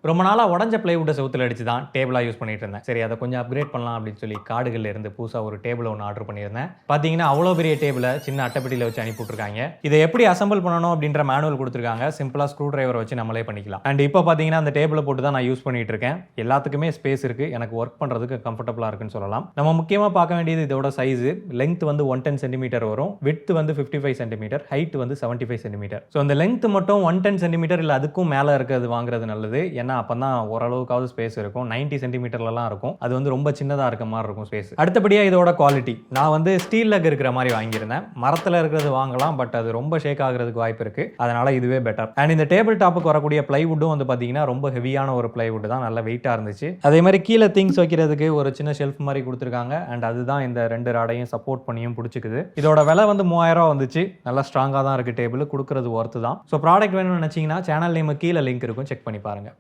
ரொம்ப நாளா உடஞ்ச பிளைவுட் செவுத்துல அடிச்சு தான் டேபிளா யூஸ் பண்ணிட்டு இருந்தேன். சரி அதை கொஞ்சம் அப்கிரேட் பண்ணலாம் அப்படின்னு சொல்லி காடுகள்ல இருந்து புதுசா ஒரு டேபிள் ஒன்று ஆர்டர் பண்ணியிருந்தேன். பாத்தீங்கன்னா அவ்வளோ பெரிய டேபிளை சின்ன அட்டைப்பெட்டியில வச்சு அனுப்பி விட்டுருக்காங்க. இதை எப்படி அசம்பிள் பண்ணணும் அப்படின்ற மேனுவல் கொடுத்துருக்காங்க. சிம்பிளா ஸ்க்ரூ டிரைவர் வச்சு நம்மளே பண்ணிக்கலாம். அண்ட் இப்போ பாத்தீங்கன்னா அந்த டேபிளை போட்டு தான் நான் யூஸ் பண்ணிட்டு இருக்கேன். எல்லாத்துக்குமே ஸ்பேஸ் இருக்கு. எனக்கு ஒர்க் பண்றதுக்கு கம்ஃபர்டபுளா இருக்குன்னு சொல்லலாம். நம்ம முக்கியமா பார்க்க வேண்டியது இதோட சைஸ். லென்த் வந்து 110 சென்டிமீட்டர் வரும். விட்த் வந்து 55 சென்டிமீட்டர். ஹைட் வந்து 75 சென்டிமீட்டர். ஸோ அந்த லென்த் மட்டும் 110 சென்டிமீட்டர் இல்லை அதுக்கும் மேலே இருக்கிறது வாங்குறது நல்லது. ஏன்னா அப்பதான் ஓரளவுக்காவது ஸ்பேஸ் இருக்கும். 90 சென்டிமீட்டர்லாம் இருக்கும். அது வந்து ரொம்ப சின்னதாக இருக்க மாதிரி இருக்கும் ஸ்பேஸ். அடுத்தபடியாக இதோட குவாலிட்டி, நான் வந்து ஸ்டீல் லெக் இருக்கிற மாதிரி வாங்கியிருந்தேன். மரத்தில் இருக்கிறது வாங்கலாம், பட் அது ரொம்ப ஷேக் ஆகிறதுக்கு வாய்ப்பு இருக்கு. அதனால இதுவே பெட்டர். அண்ட் இந்த டேபிள் டாப்புக்கு வரக்கூடிய பிளைவுட்டும் வந்து பார்த்தீங்கன்னா ரொம்ப ஹெவியான ஒரு பிளைவுட் தான், நல்ல வெயிட்டாக இருந்துச்சு. அதே மாதிரி கீழே திங்ஸ் வைக்கிறதுக்கு ஒரு சின்ன ஷெல்ஃப் மாதிரி கொடுத்துருக்காங்க. அண்ட் அதுதான் இந்த 2 ராடையும் சப்போர்ட் பண்ணியும் பிடிச்சிக்குது. இதோட விலை வந்து 3000 வந்துச்சு. நல்லா ஸ்ட்ராங்காக தான் இருக்கு. டேபிள் கொடுக்கறது ஒர்த்து தான். ஸோ ப்ராடக்ட் வேணும்னு நினைச்சீங்கன்னா சேனல் நேம் கீழே லிங்க் இருக்கும், செக் பண்ணி பாருங்க.